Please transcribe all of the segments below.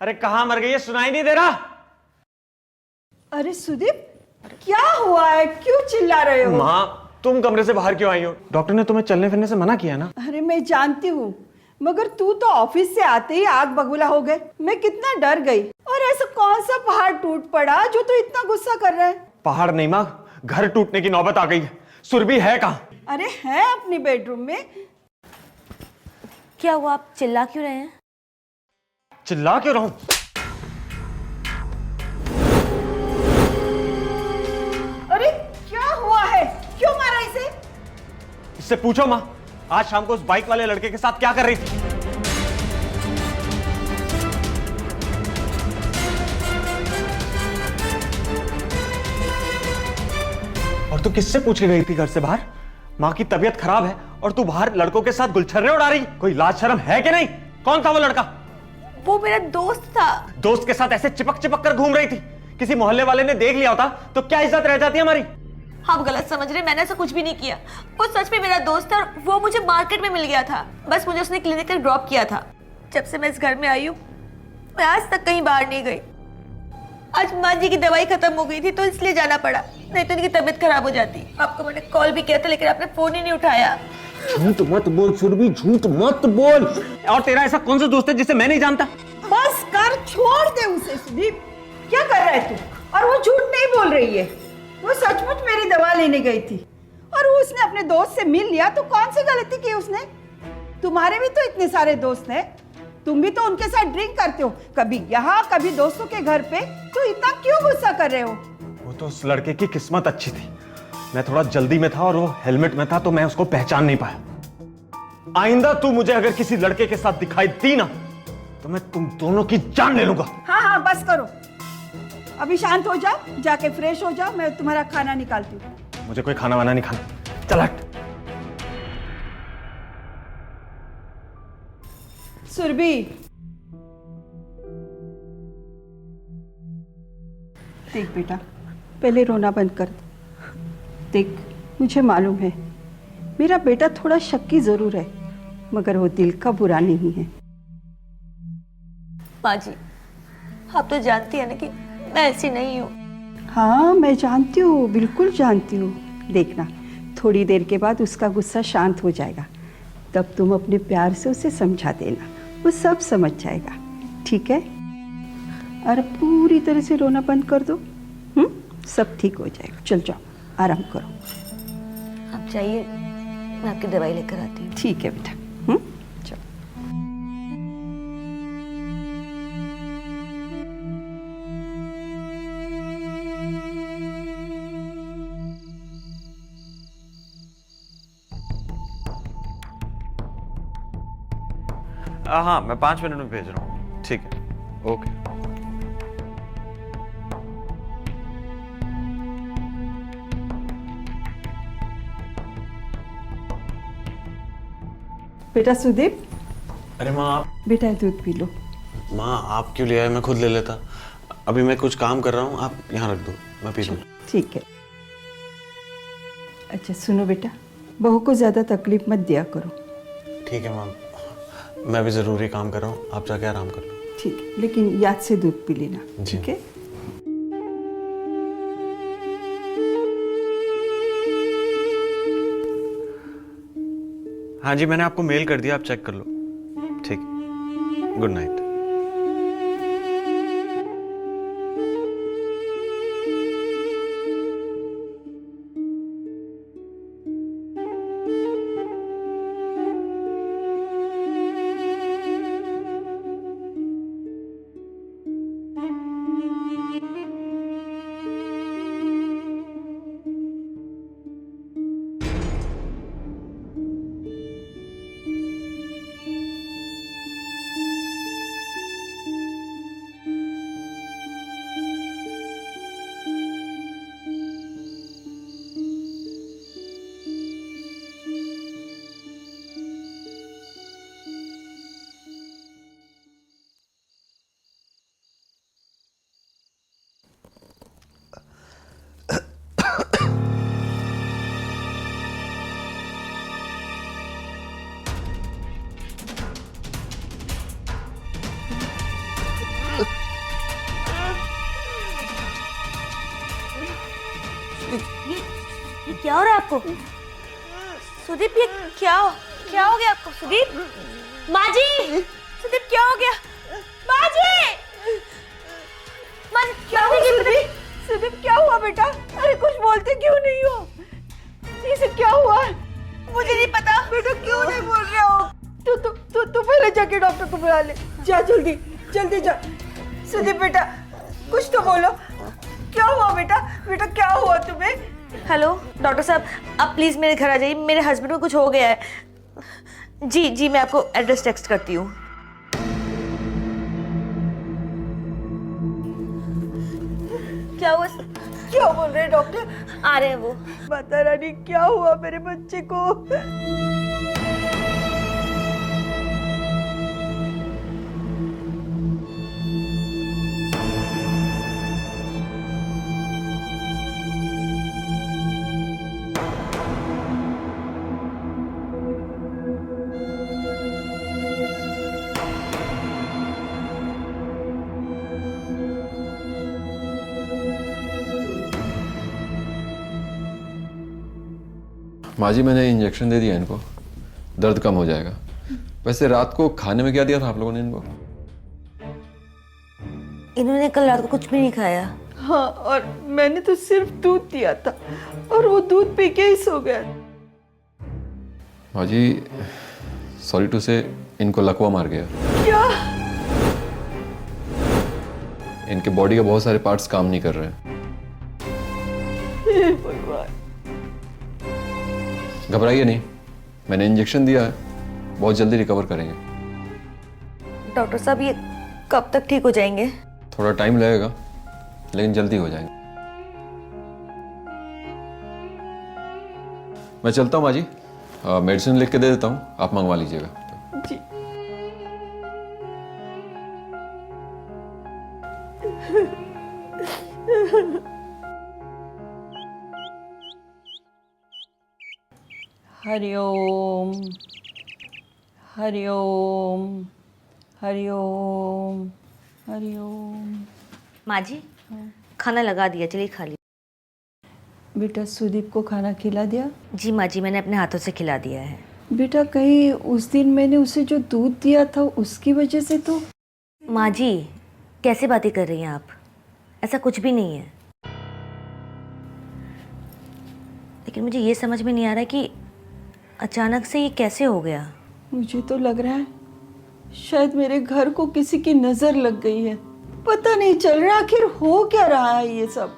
अरे कहाँ मर गई है, सुनाई नहीं दे रहा? अरे सुदीप, क्या हुआ है? क्यों चिल्ला रहे हो? माँ, तुम कमरे से बाहर क्यों आई हो? डॉक्टर ने तुम्हें चलने फिरने से मना किया ना? अरे मैं जानती हूँ, मगर तू तो ऑफिस से आते ही आग बबूला हो गए। मैं कितना डर गई। और ऐसा कौन सा पहाड़ टूट पड़ा जो तू इतना गुस्सा कर रहा है? पहाड़ नहीं माँ, घर टूटने की नौबत आ गई है। सुरभि है कहाँ? अरे है अपनी बेडरूम में। क्या हुआ, आप चिल्ला क्यों रहे हैं? चिल्ला क्यों रहा हूं? अरे क्या हुआ है? क्यों मारा इसे? इससे पूछो माँ, आज शाम को उस बाइक वाले लड़के के साथ क्या कर रही थी? और तू किससे पूछ के गई थी घर से बाहर? माँ की तबीयत खराब है और तू बाहर लड़कों के साथ गुलछर्रे उड़ा रही। कोई लाज शर्म है कि नहीं? कौन था वो लड़का? वो मेरा दोस्त था। दोस्त के साथ ऐसे चिपक चिपक कर घूम रही थी। किसी मोहल्ले वाले ने देख लिया होता तो क्या इज्जत रह जाती हमारी? आप गलत समझ रहे, मैंने ऐसा कुछ भी नहीं किया। वो सच में मेरा दोस्त था और वो मुझे मार्केट में मिल गया था। बस मुझे उसने क्लिनिक तक ड्रॉप किया था। जब से मैं इस घर में आई हूँ, मैं आज तक कहीं बाहर नहीं गई। आज माँ जी की दवाई खत्म हो गई थी तो इसलिए जाना पड़ा, नहीं तो इनकी तबीयत खराब हो जाती। आपको मैंने कॉल भी किया था लेकिन आपने फोन ही नहीं उठाया। झूठ मत बोल सुरभि, झूठ मत बोल। और तेरा ऐसा कौन सा दोस्त है जिसे मैं नहीं जानता? बस कर, छोड़ दे उसे। सुदीप, क्या कर रहा है तू? और वो झूठ नहीं बोल रही है, वो सचमुच मेरी दवा लेने गई थी और वो उसने अपने दोस्त से मिल लिया। तो कौन सी गलती की उसने? तुम्हारे भी तो इतने सारे दोस्त हैं, तुम भी तो उनके साथ ड्रिंक करते हो, कभी यहाँ कभी दोस्तों के घर पे। तो इतना क्यों गुस्सा कर रहे हो? वो तो उस लड़के की किस्मत अच्छी थी। मैं थोड़ा जल्दी में था और वो हेलमेट में था तो मैं उसको पहचान नहीं पाया। आइंदा तू मुझे अगर किसी लड़के के साथ दिखाई दी ना तो मैं तुम दोनों की जान ले लूंगा। हाँ हाँ बस करो, अभी शांत हो जाओ, जाके फ्रेश हो जाओ, मैं तुम्हारा खाना निकालती हूँ। मुझे कोई खाना वाना नहीं खाना, चल हट। सुरभि, देख बेटा, पहले रोना बंद कर। देख, मुझे मालूम है मेरा बेटा थोड़ा शक्की जरूर है, मगर वो दिल का बुरा नहीं है। माँ जी, आप तो जानती है ना कि मैं ऐसी नहीं हूँ। हाँ मैं जानती हूँ, बिल्कुल जानती हूँ। देखना, थोड़ी देर के बाद उसका गुस्सा शांत हो जाएगा, तब तुम अपने प्यार से उसे समझा देना, वो सब समझ जाएगा, ठीक है? और पूरी तरह से रोना बंद कर दो, सब ठीक हो जाएगा। चल जाओ, आराम करो। आप जाइए, मैं आपकी दवाई लेकर आती हूँ। ठीक है बेटा, चलो। हाँ, मैं 5 मिनट में भेज रहा हूँ। ठीक है, ओके। बेटा सुदीप, अरे माँ आप। बेटा दूध पी लो। माँ आप क्यों ले आए? मैं खुद ले लेता। अभी मैं कुछ काम कर रहा हूँ, आप यहाँ रख दो, मैं पी लूँ। ठीक है। अच्छा सुनो बेटा, बहू को ज़्यादा तकलीफ मत दिया करो। ठीक है माँ, मैं भी ज़रूरी काम कर रहा हूँ, आप जाके आराम कर लो। ठीक है, लेकिन याद से दूध पी लेना, जी। ठीक है? हाँ जी, मैंने आपको मेल कर दिया, आप चेक कर लो। ठीक, गुड नाइट। ये क्या हो रहा है आपको? सुदीप, ये क्या हो गया आपको? सुदीप, माँ जी, सुदीप क्या हो गया? माँ जी, क्या हो गया? सुदीप, सुदीप क्या हुआ बेटा? अरे कुछ बोलते क्यों नहीं हो? इसे क्या हुआ? मुझे नहीं पता। बेटा क्यों नहीं बोल रहे हो? तू पहले जाके डॉक्टर को बुला ले। जा जल्दी जल्दी जा। सुदीप बेटा कुछ तो बोलो, क्या हुआ बेटा? बेटा क्या हुआ तुम्हें? हेलो डॉक्टर साहब, आप प्लीज मेरे घर आ जाइए, मेरे हस्बैंड को कुछ हो गया है। जी जी, मैं आपको एड्रेस टेक्स्ट करती हूँ। क्या हुआ? क्या बोल रहे हैं डॉक्टर? आ रहे हैं वो। माता रानी क्या हुआ मेरे बच्चे को? माँ जी, मैंने इंजेक्शन दे दिया इनको, दर्द कम हो जाएगा। वैसे रात को खाने में क्या दिया था आप लोगों ने इनको? इन्होंने कल रात को कुछ भी नहीं खाया। हाँ, और मैंने तो सिर्फ दूध दिया था और वो दूध पी के ही सो गया। माँ जी, सॉरी टू से इनको लकवा मार गया। क्या? इनके बॉडी के बहुत सारे पार्ट्स काम नहीं कर रहे हैं। हे भगवान। घबराइए नहीं, मैंने इंजेक्शन दिया है, बहुत जल्दी रिकवर करेंगे। डॉक्टर साहब, ये कब तक ठीक हो जाएंगे? थोड़ा टाइम लगेगा लेकिन जल्दी हो जाएंगे। मैं चलता हूँ माँ जी, मेडिसिन लिख के दे देता हूँ, आप मंगवा लीजिएगा। जी। हरिओम हरिओम हरिओम हरिओम। माँ जी, खाना लगा दिया, चलिए खा लीजिए। बेटा सुदीप को खाना खिला दिया? जी माँ जी, मैंने अपने हाथों से खिला दिया है। बेटा कहीं उस दिन मैंने उसे जो दूध दिया था उसकी वजह से तो? माँ जी, कैसे बातें कर रही हैं आप? ऐसा कुछ भी नहीं है। लेकिन मुझे ये समझ में नहीं आ रहा कि अचानक से ये कैसे हो गया। मुझे तो लग रहा है शायद मेरे घर को किसी की नजर लग गई है। पता नहीं चल रहा आखिर हो क्या रहा है ये सब।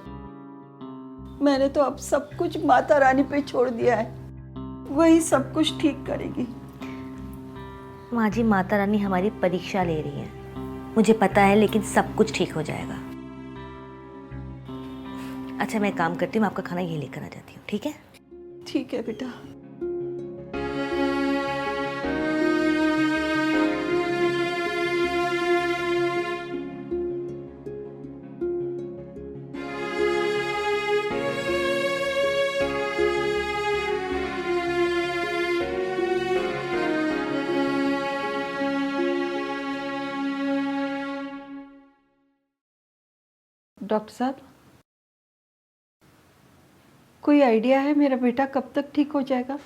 मैंने तो अब सब कुछ माता रानी पे छोड़ दिया है, वही सब कुछ ठीक करेगी। माँ जी, माता रानी हमारी परीक्षा ले रही है, मुझे पता है, लेकिन सब कुछ ठीक हो जाएगा। अच्छा, मैं काम करती हूँ, आपका खाना ये लेकर आ जाती हूँ, ठीक है? ठीक है बेटा। डॉक्टर साहब, कोई आइडिया है मेरा बेटा कब तक ठीक हो जाएगा?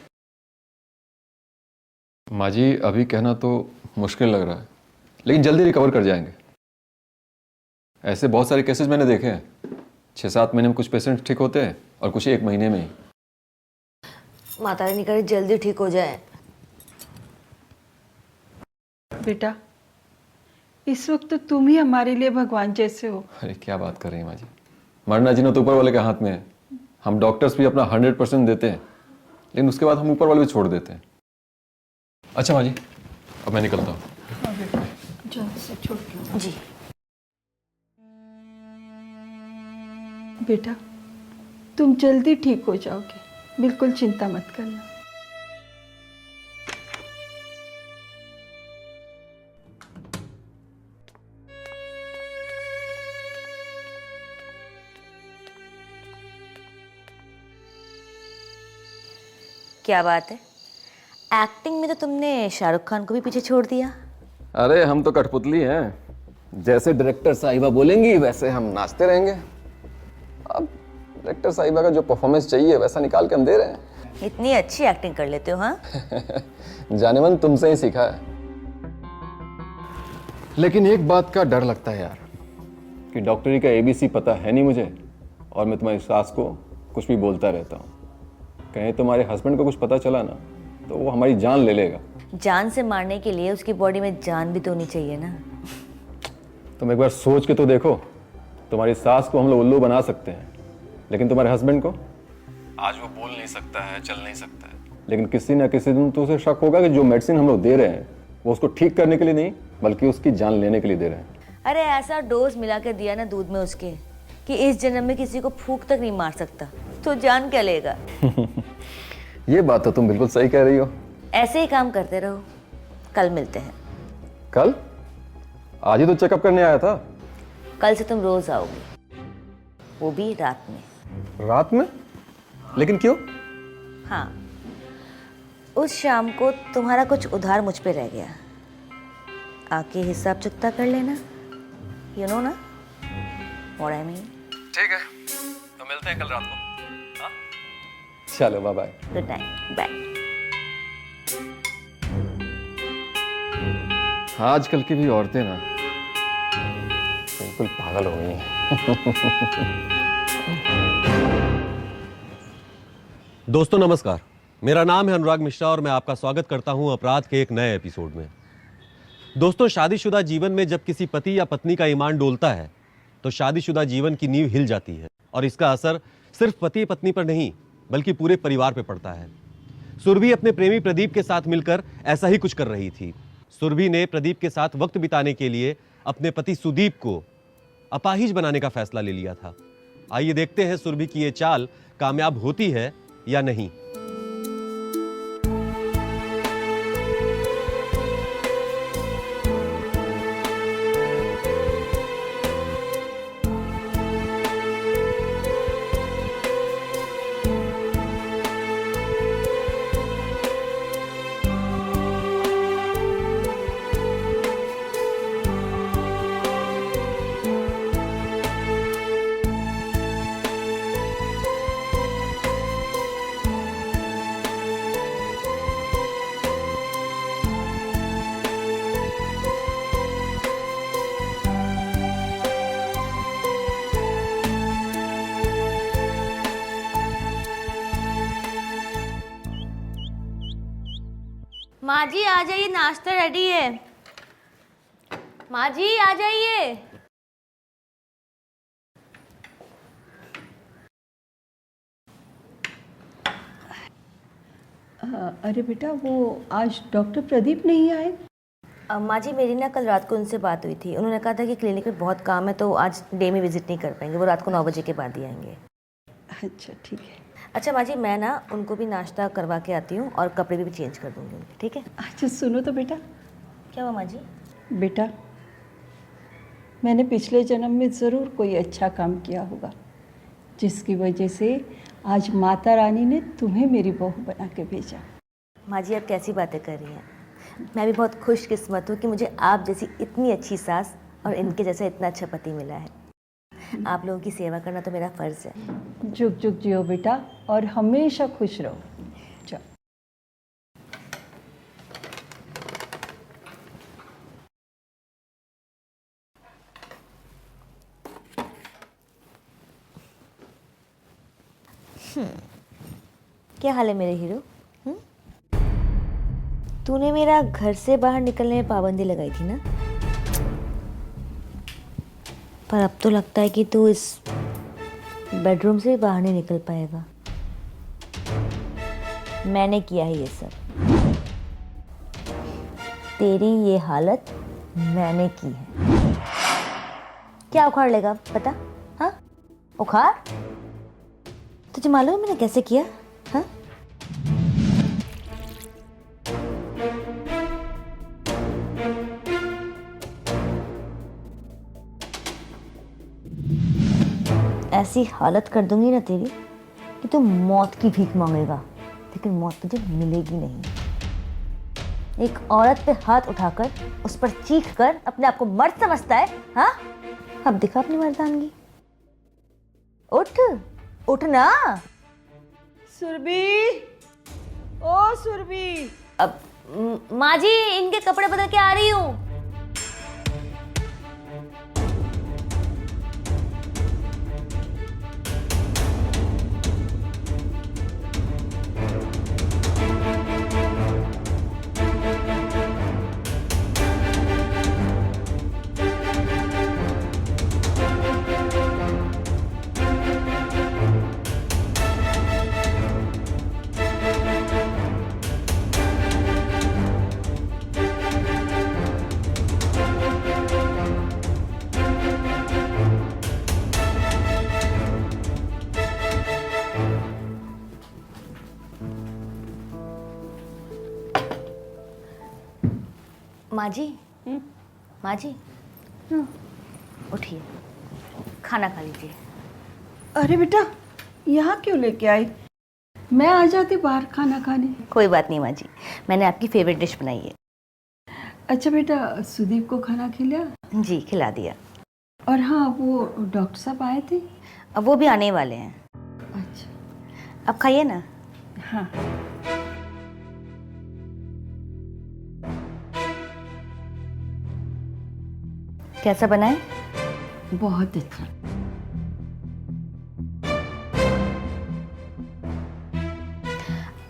माँ जी, अभी कहना तो मुश्किल लग रहा है, लेकिन जल्दी रिकवर कर जाएंगे। ऐसे बहुत सारे केसेस मैंने देखे हैं, 6-7 महीने में कुछ पेशेंट ठीक होते हैं और कुछ 1 महीने में ही। माता रानी करे जल्दी ठीक हो जाए। बेटा इस वक्त तो तुम ही हमारे लिए भगवान जैसे हो। अरे क्या बात कर रही हैं माँ जी, मरना जीना तो ऊपर वाले के हाथ में है। हम डॉक्टर्स भी अपना 100% देते हैं, लेकिन उसके बाद हम ऊपर वाले भी छोड़ देते हैं। अच्छा माँ जी, अब मैं निकलता हूँ। जी बेटा तुम जल्दी ठीक हो जाओगे, बिल्कुल चिंता मत करना। क्या बात है, एक्टिंग में तो तुमने शाहरुख खान को भी पीछे छोड़ दिया। अरे हम तो कठपुतली हैं, जैसे डायरेक्टर साहिबा बोलेंगी वैसे हम नाचते रहेंगे। अब डायरेक्टर साहिबा का जो परफॉर्मेंस चाहिए वैसा निकाल के हम दे रहे हैं। इतनी अच्छी एक्टिंग कर लेते हो, हाँ? जाने मन तुमसे ही सीखा है। लेकिन एक बात का डर लगता है यार कि डॉक्टरी का ABC पता है नहीं मुझे, और मैं तुम्हारी सास को कुछ भी बोलता रहता हूँ। कहीं तुम्हारे हस्बैंड को कुछ पता चला ना तो वो हमारी जान ले लेगा। जान से मारने के लिए उसकी बॉडी में जान भी तो होनी चाहिए ना। तुम एक बार सोच के तो देखो, तुम्हारी सास को हम लोग उल्लू बना सकते हैं, लेकिन तुम्हारे हस्बैंड को आज वो बोल नहीं सकता है, चल नहीं सकता है, लेकिन किसी ना किसी दिन तो उसे शक होगा कि जो मेडिसिन हम लोग दे रहे हैं वो उसको ठीक करने के लिए नहीं बल्कि उसकी जान लेने के लिए दे रहे हैं। अरे ऐसा डोज मिला के दिया ना दूध में उसके कि इस जन्म में किसी को फूंक तक नहीं मार सकता, तो जान क्या लेगा? ये बात तो तुम बिल्कुल सही कह रही हो। ऐसे ही काम करते रहो, कल मिलते हैं। कल? आज ही तो चेकअप करने आया था। कल से तुम रोज आओगे, वो भी रात में। रात में? लेकिन क्यों? हाँ, उस शाम को तुम्हारा कुछ उधार मुझ पे रह गया, आके हिसाब चुकता कर लेना। यू नो ना व्हाट आई मीन। ठीक है, तो मिलते हैं कल रात को। हाँ? चलो bye bye. Good night, bye. आजकल की भी औरतें ना बिल्कुल पागल हो गई हैं। दोस्तों नमस्कार, मेरा नाम है अनुराग मिश्रा और मैं आपका स्वागत करता हूं अपराध के एक नए एपिसोड में। दोस्तों, शादीशुदा जीवन में जब किसी पति या पत्नी का ईमान डोलता है तो शादीशुदा जीवन की नींव हिल जाती है और इसका असर सिर्फ पति पत्नी पर नहीं बल्कि पूरे परिवार पर पड़ता है। सुरभि अपने प्रेमी प्रदीप के साथ मिलकर ऐसा ही कुछ कर रही थी। सुरभि ने प्रदीप के साथ वक्त बिताने के लिए अपने पति सुदीप को अपाहिज बनाने का फैसला ले लिया था। आइए देखते हैं सुरभि की ये चाल कामयाब होती है या नहीं। माँ जी आ जाइए, नाश्ता रेडी है। माँ जी आ जाइए। अरे बेटा, वो आज डॉक्टर प्रदीप नहीं आए? माँ जी मेरी ना कल रात को उनसे बात हुई थी। उन्होंने कहा था कि क्लिनिक में बहुत काम है तो आज डे में विजिट नहीं कर पाएंगे, वो रात को 9 बजे के बाद ही आएंगे। अच्छा ठीक है। अच्छा माँ जी, मैं ना उनको भी नाश्ता करवा के आती हूँ और कपड़े भी चेंज कर दूँगी उनके, ठीक है? अच्छा सुनो तो बेटा। क्या हुआ माँ जी? बेटा, मैंने पिछले जन्म में ज़रूर कोई अच्छा काम किया होगा जिसकी वजह से आज माता रानी ने तुम्हें मेरी बहू बना के भेजा। माँ जी आप कैसी बातें कर रही हैं? मैं भी बहुत खुशकिस्मत हूँ कि मुझे आप जैसी इतनी अच्छी सास और इनके जैसा इतना अच्छा पति मिला है। आप लोगों की सेवा करना तो मेरा फ़र्ज़ है। जुग जुग जियो बेटा और हमेशा खुश रहो। चलो। क्या हाल है मेरे हीरो? तूने मेरा घर से बाहर निकलने में पाबंदी लगाई थी ना, पर अब तो लगता है कि तू इस बेडरूम से बाहर नहीं निकल पाएगा। मैंने किया है ये सब, तेरी ये हालत मैंने की है। क्या उखाड़ लेगा पता? हाँ उखाड़। तुझे मालूम है मैंने कैसे किया? हाँ ऐसी हालत कर दूंगी ना तेरी कि तू मौत की भीख मांगेगा, लेकिन मौत तुझे मिलेगी नहीं। एक औरत पे हाथ उठाकर उस पर चीख कर अपने आप को मर्द समझता है? हाँ अब दिखा अपनी मर्दानगी। उठ उठना। सुरभि, ओ सुरभि। अब माँ जी इनके कपड़े बदल के आ रही हूँ। माँ जी, माँ जी, उठिए, खाना खा लीजिए। अरे बेटा, यहाँ क्यों लेके आई? मैं आ जाती बाहर खाना खाने। कोई बात नहीं माँ जी, मैंने आपकी फेवरेट डिश बनाई है। अच्छा बेटा, सुदीप को खाना खिलाया? जी खिला दिया। और हाँ, वो डॉक्टर साहब आए थे? अब वो भी आने वाले हैं। अच्छा। अब खाइए ना। हाँ। कैसा बना है? बहुत अच्छा।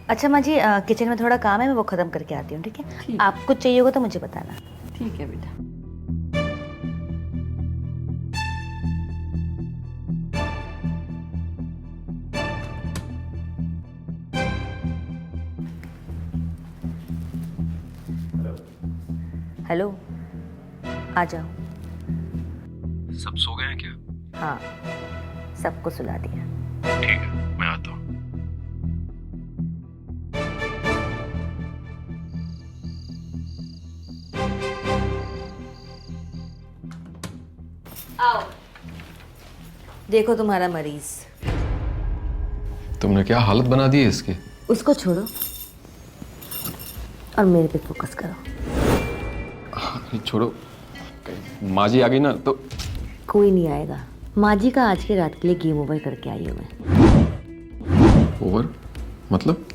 अच्छा माँ जी, किचन में थोड़ा काम है, मैं वो ख़त्म करके आती हूँ, ठीक है? ठीक। आप कुछ चाहिए होगा तो मुझे बताना। ठीक है बेटा। हेलो, आ जाओ। सब सो गए हैं क्या? हाँ, सबको सुला दिया। ठीक है, मैं आता हूँ। आओ, देखो तुम्हारा मरीज। तुमने क्या हालत बना दी है इसकी? उसको छोड़ो और मेरे पे फोकस करो। छोड़ो, माँ जी आ गई ना तो। कोई नहीं आएगा। माँ जी का आज की रात के लिए गेम ओवर करके आई हूँ मैं। ओवर मतलब?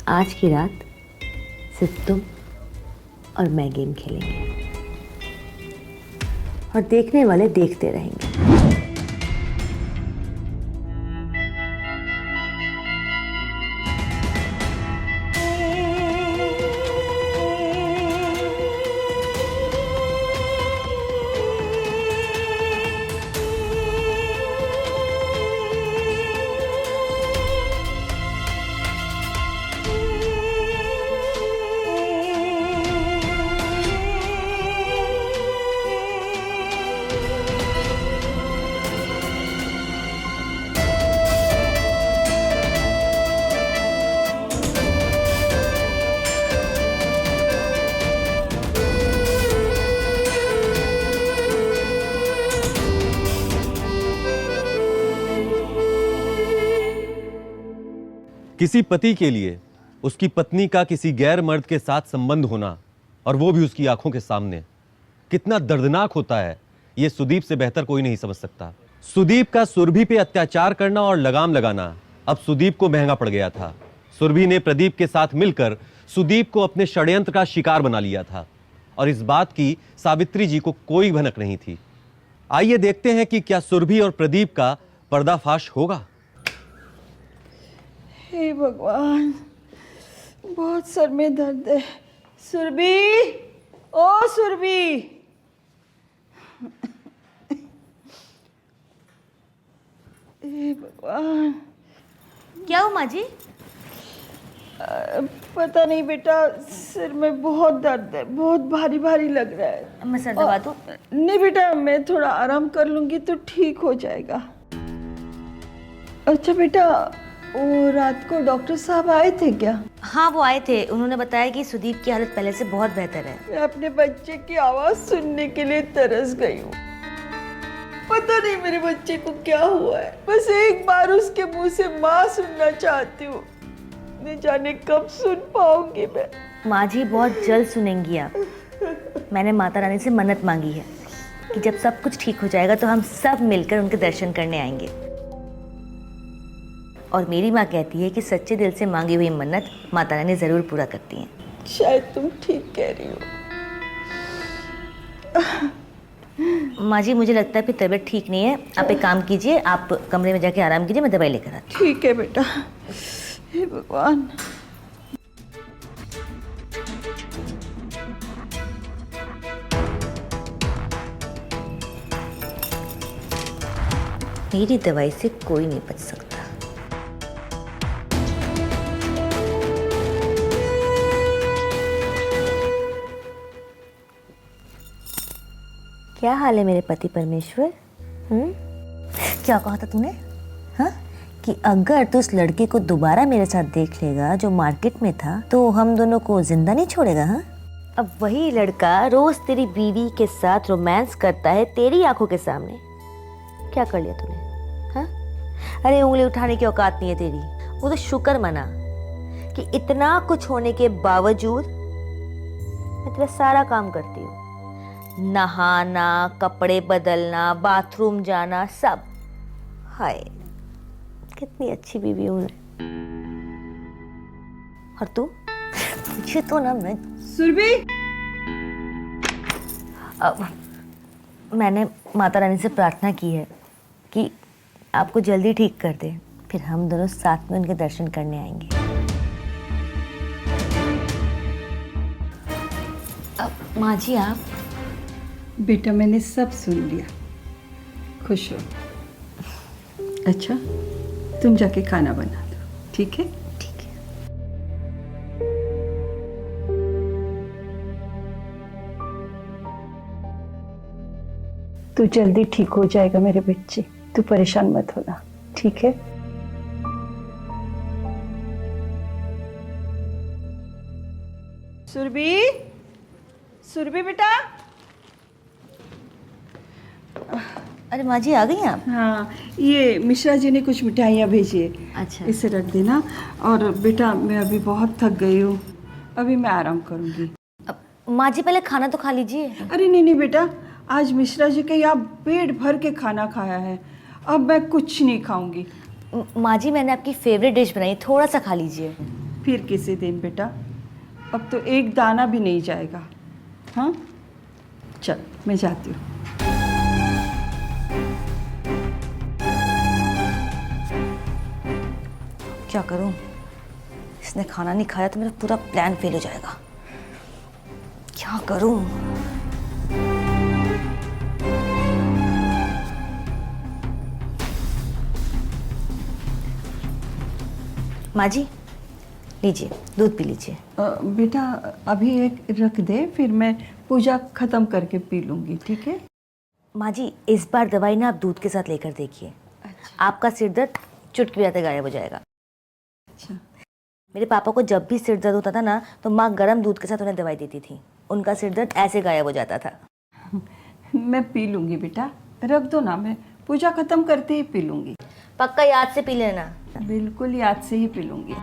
आज की रात सिर्फ तुम और मैं गेम खेलेंगे और देखने वाले देखते रहेंगे। किसी पति के लिए उसकी पत्नी का किसी गैर मर्द के साथ संबंध होना, और वो भी उसकी आंखों के सामने, कितना दर्दनाक होता है ये सुदीप से बेहतर कोई नहीं समझ सकता। सुदीप का सुरभि पे अत्याचार करना और लगाम लगाना अब सुदीप को महंगा पड़ गया था। सुरभि ने प्रदीप के साथ मिलकर सुदीप को अपने षड्यंत्र का शिकार बना लिया था और इस बात की सावित्री जी को कोई भनक नहीं थी। आइए देखते हैं कि क्या सुरभि और प्रदीप का पर्दाफाश होगा। हे भगवान, बहुत सर में दर्द है। सुरभि, ओ सुरभि। हे भगवान। क्या हो माँ जी? पता नहीं बेटा, सिर में बहुत दर्द है, बहुत भारी भारी लग रहा है। मैं सर दबा दूं? नहीं बेटा, मैं थोड़ा आराम कर लूंगी तो ठीक हो जाएगा। अच्छा बेटा, वो रात को डॉक्टर साहब आए थे क्या? हाँ वो आए थे, उन्होंने बताया कि सुदीप की हालत पहले से बहुत बेहतर है। मैं अपने बच्चे की आवाज सुनने के लिए तरस गई हूँ। पता नहीं मेरे बच्चे को क्या हुआ है, बस एक बार उसके मुंह से माँ सुनना चाहती हूँ। न जाने कब सुन पाऊंगी मैं। माँ जी बहुत जल्द सुनेंगी आप। मैंने माता रानी से मन्नत मांगी है कि जब सब कुछ ठीक हो जाएगा तो हम सब मिलकर उनके दर्शन करने आएंगे। और मेरी माँ कहती है कि सच्चे दिल से मांगी हुई मन्नत माता रानी ज़रूर पूरा करती हैं। शायद तुम ठीक कह रही हो। माँ जी, मुझे लगता है फिर तबीयत ठीक नहीं है। आप एक काम कीजिए, आप कमरे में जाके आराम कीजिए, मैं दवाई लेकर आती ठीक है बेटा। हे भगवान। हूँ। मेरी दवाई से कोई नहीं बच सकता। क्या हाल है मेरे पति परमेश्वर? क्या कहा था तूने? हाँ, कि अगर तू उस लड़के को दोबारा मेरे साथ देख लेगा जो मार्केट में था तो हम दोनों को जिंदा नहीं छोड़ेगा। हाँ, अब वही लड़का रोज तेरी बीवी के साथ रोमांस करता है तेरी आंखों के सामने। क्या कर लिया तूने? हाँ, अरे उंगली उठाने की औकात नहीं है तेरी। वो तो शुक्र मना कि इतना कुछ होने के बावजूद मैं तेरा सारा काम करती हूँ। नहाना, कपड़े बदलना, बाथरूम जाना, सब। हाय, कितनी अच्छी बीवी हूँ मैं। और तू? मुझे तो ना, मैं सुरभि, मैंने माता रानी से प्रार्थना की है कि आपको जल्दी ठीक कर दे, फिर हम दोनों साथ में उनके दर्शन करने आएंगे। अब माँ जी, आप? बेटा मैंने सब सुन लिया। खुश हो? अच्छा, तुम जाके खाना बना दो, ठीक है? ठीक है। तू जल्दी ठीक हो जाएगा मेरे बच्चे, तू परेशान मत होना, ठीक है? सुरभि, सुरभि बेटा। अरे माँ जी, आ गई आप? हाँ, ये मिश्रा जी ने कुछ मिठाइयाँ भेजी है। अच्छा। इसे रख देना। और बेटा मैं अभी बहुत थक गई हूँ, अभी मैं आराम करूँगी। अब माँ जी पहले खाना तो खा लीजिए। अरे नहीं नहीं बेटा, आज मिश्रा जी के यहाँ पेट भर के खाना खाया है, अब मैं कुछ नहीं खाऊंगी। माँ जी, मैंने आपकी फेवरेट डिश बनाई, थोड़ा सा खा लीजिए। फिर किसी दिन बेटा, अब तो एक दाना भी नहीं जाएगा। हाँ, चल मैं जाती हूँ। क्या करूं? इसने खाना नहीं खाया तो मेरा पूरा प्लान फेल हो जाएगा। क्या करूं? माँ जी, लीजिए, दूध पी लीजिए। बेटा अभी एक रख दे, फिर मैं पूजा खत्म करके पी लूंगी, ठीक है? माँ जी, इस बार दवाई ना आप दूध के साथ लेकर देखिए। अच्छा। आपका सिर दर्द चुटकी बजाते गायब हो जाएगा। अच्छा। मेरे पापा को जब भी सिर दर्द होता था ना तो माँ गर्म दूध के साथ उन्हें दवाई देती थी, उनका सिर दर्द ऐसे गायब हो जाता था। मैं पी लूंगी बेटा, रख दो ना, मैं पूजा खत्म करते ही पी लूंगी। पक्का याद से पी लेना। बिल्कुल याद से ही पी लूंगी।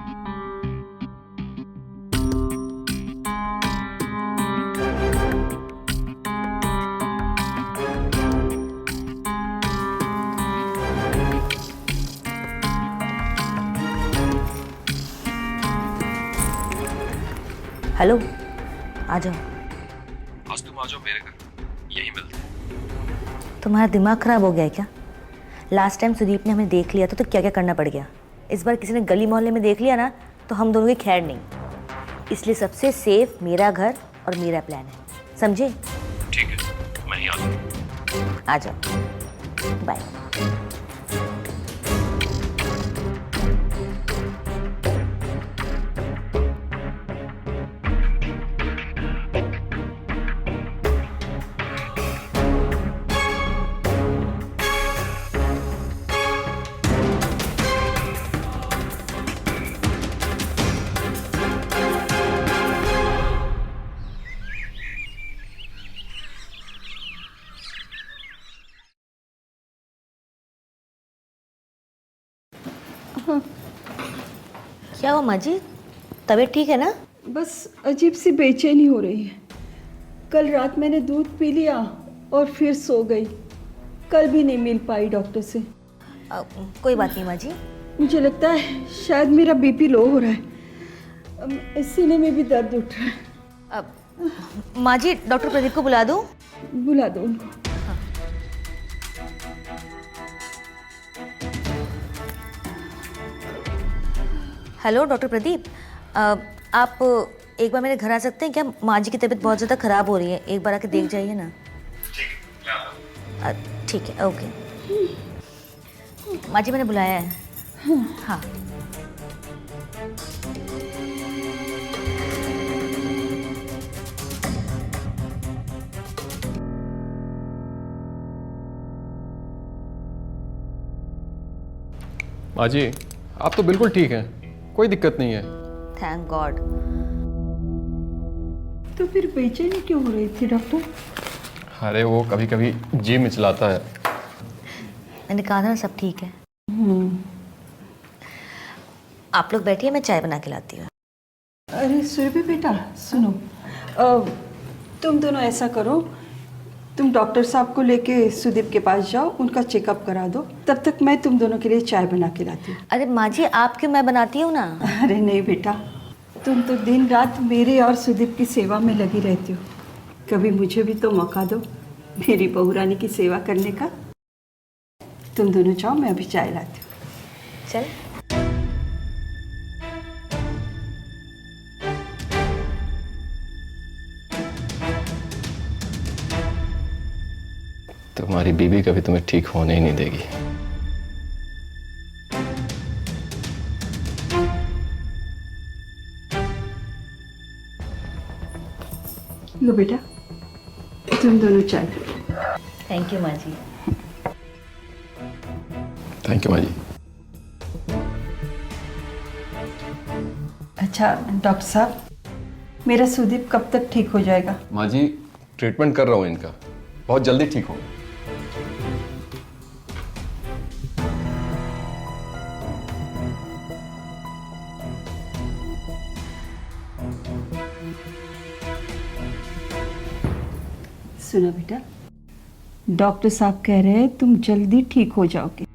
हेलो, आ जाओ। आज तुम आ जाओ मेरे घर, यही मिलते हैं। तुम्हारा दिमाग खराब हो गया है क्या? लास्ट टाइम सुदीप ने हमें देख लिया था तो क्या क्या करना पड़ गया। इस बार किसी ने गली मोहल्ले में देख लिया ना तो हम दोनों की खैर नहीं। इसलिए सबसे सेफ मेरा घर और मेरा प्लान है, समझे? ठीक है, मैं ही आता हूँ। आ जाओ, बाय। क्या हुआ माँ जी, तबीयत ठीक है ना? बस अजीब सी बेचैनी हो रही है। कल रात मैंने दूध पी लिया और फिर सो गई। कल भी नहीं मिल पाई डॉक्टर से। कोई बात नहीं माँ जी, मुझे लगता है शायद मेरा बीपी लो हो रहा है, सीने में भी दर्द उठ रहा है। अब माँ जी डॉक्टर प्रदीप को बुला दूँ? बुला दो उनको। हेलो डॉक्टर प्रदीप, आप एक बार मेरे घर आ सकते हैं क्या? माँ जी की तबीयत बहुत ज़्यादा ख़राब हो रही है, एक बार आके देख जाइए ना। ठीक है, ओके। माँ जी मैंने बुलाया है। हाँ। माँ जी आप तो बिल्कुल ठीक हैं, कोई दिक्कत नहीं है। Thank God. तो फिर बेचैनी क्यों हो रही थी डॉक्टर? अरे वो कभी कभी जी मिचलाता है। मैंने कहा था ना सब ठीक है। आप लोग बैठिए, मैं चाय बना के लाती हूँ। अरे सुरभि बेटा सुनो, तुम दोनों ऐसा करो, तुम डॉक्टर साहब को लेके सुदीप के पास जाओ, उनका चेकअप करा दो, तब तक मैं तुम दोनों के लिए चाय बना के लाती हूँ। अरे माँ जी आप क्यों, मैं बनाती हूँ ना। अरे नहीं बेटा, तुम तो दिन रात मेरे और सुदीप की सेवा में लगी रहती हो, कभी मुझे भी तो मौका दो मेरी बहू रानी की सेवा करने का। तुम दोनों जाओ, मैं अभी चाय लाती हूँ। चल। तुम्हारी बीबी कभी तुम्हें ठीक होने ही नहीं देगी। लो बेटा, तुम दोनों चाय। थैंक यू माँ जी। थैंक यू माँ जी। अच्छा डॉक्टर साहब, मेरा सुदीप कब तक ठीक हो जाएगा? माँ जी ट्रीटमेंट कर रहा हूँ इनका, बहुत जल्दी ठीक होगा। सुनो बेटा, डॉक्टर साहब कह रहे हैं तुम जल्दी ठीक हो जाओगे।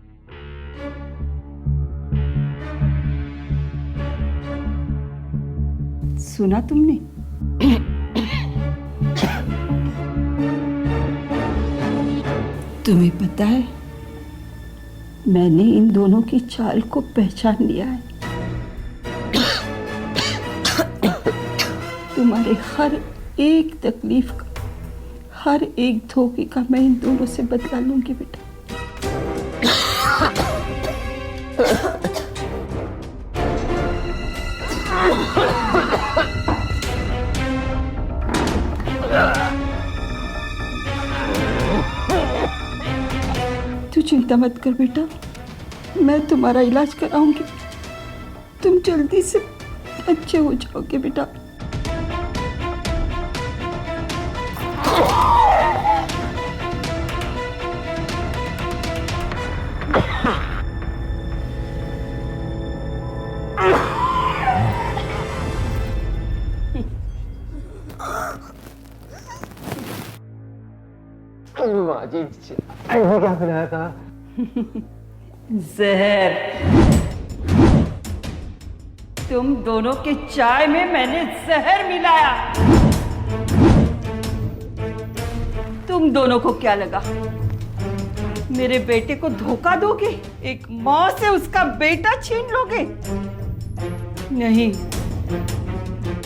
सुना तुमने? तुम्हें पता है, मैंने इन दोनों की चाल को पहचान लिया है। तुम्हारे हर एक तकलीफ का, हर एक धोखे का मैं इन दोनों से बदला लूंगी बेटा। तू चिंता मत कर बेटा, मैं तुम्हारा इलाज कराऊंगी, तुम जल्दी से अच्छे हो जाओगे बेटा। क्या खिलाया था? जहर। तुम दोनों के चाय में मैंने जहर मिलाया। तुम दोनों को क्या लगा मेरे बेटे को धोखा दोगे? एक माँ से उसका बेटा छीन लोगे? नहीं,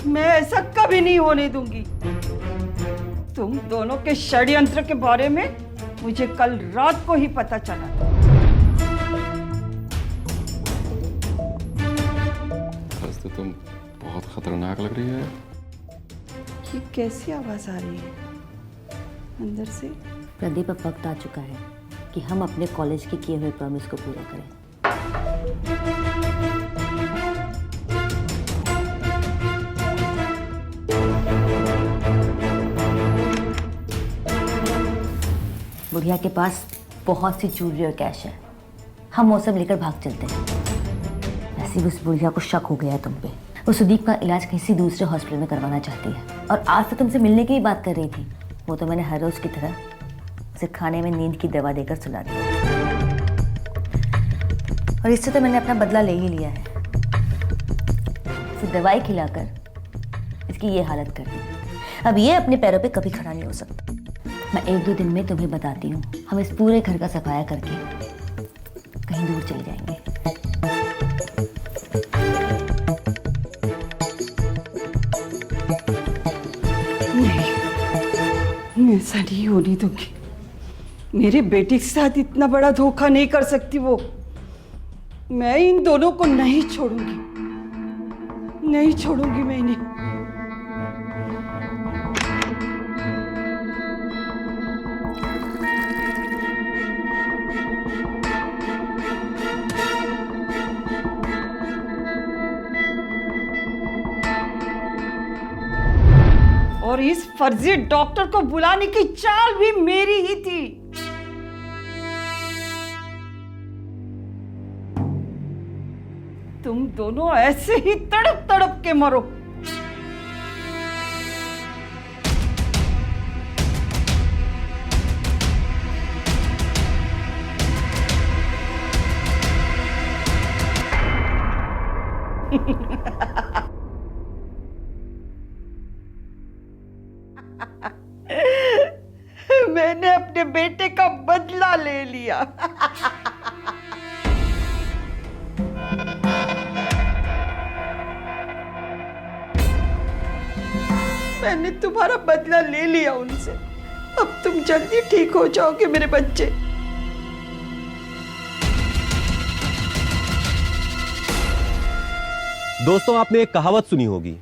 मैं ऐसा कभी नहीं होने दूंगी। तुम दोनों के षड्यंत्र के बारे में मुझे कल रात को ही पता चला। बस तो तुम बहुत खतरनाक लग रही है। ये कैसी आवाज आ रही है अंदर से? प्रदीप, अब वक्त आ चुका है कि हम अपने कॉलेज के किए हुए प्रॉमिस को पूरा करें। बुढ़िया के पास बहुत सी ज्वेलरी और कैश है, हम वो सब लेकर भाग चलते हैं। वैसे भी उस बुढ़िया को शक हो गया है तुम पे। वो सुदीप का इलाज किसी दूसरे हॉस्पिटल में करवाना चाहती है और आज तो तुमसे मिलने की भी बात कर रही थी। वो तो मैंने हर रोज की तरह उसे खाने में नींद की दवा देकर सुला दिया। और इससे तो मैंने अपना बदला ले ही लिया है। इसे दवाई खिलाकर इसकी ये हालत कर दी। अब ये अपने पैरों पे कभी खड़ा नहीं हो सकता। मैं 1-2 दिन में तुम्हें बताती हूँ। हम इस पूरे घर का सफाया करके कहीं दूर चले जाएंगे। मैं ऐसा नहीं होने दूंगी। मेरे बेटे के साथ इतना बड़ा धोखा नहीं कर सकती वो। मैं इन दोनों को नहीं छोड़ूंगी, नहीं छोड़ूंगी मैं इन्हें। और इस फर्जी डॉक्टर को बुलाने की चाल भी मेरी ही थी। तुम दोनों ऐसे ही तड़प तड़प के मरो। मैंने अपने बेटे का बदला ले लिया। मैंने तुम्हारा बदला ले लिया उनसे। अब तुम जल्दी ठीक हो जाओगे मेरे बच्चे। दोस्तों, आपने एक कहावत सुनी होगी,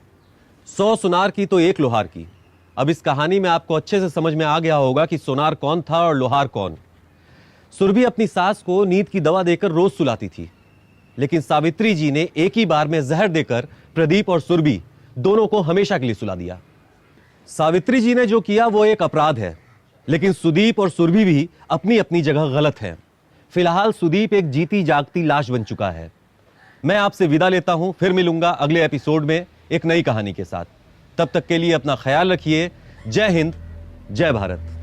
100 सुनार की तो एक लोहार की। अब इस कहानी में आपको अच्छे से समझ में आ गया होगा कि सोनार कौन था और लोहार कौन। सुरभि अपनी सास को नींद की दवा देकर रोज सुलाती थी, लेकिन सावित्री जी ने एक ही बार में जहर देकर प्रदीप और सुरभि दोनों को हमेशा के लिए सुला दिया। सावित्री जी ने जो किया वो एक अपराध है, लेकिन सुदीप और सुरभि भी अपनी अपनी जगह गलत हैं। फिलहाल सुदीप एक जीती जागती लाश बन चुका है। मैं आपसे विदा लेता हूं, फिर मिलूंगा अगले एपिसोड में एक नई कहानी के साथ। तब तक के लिए अपना ख्याल रखिए। जय हिंद, जय भारत।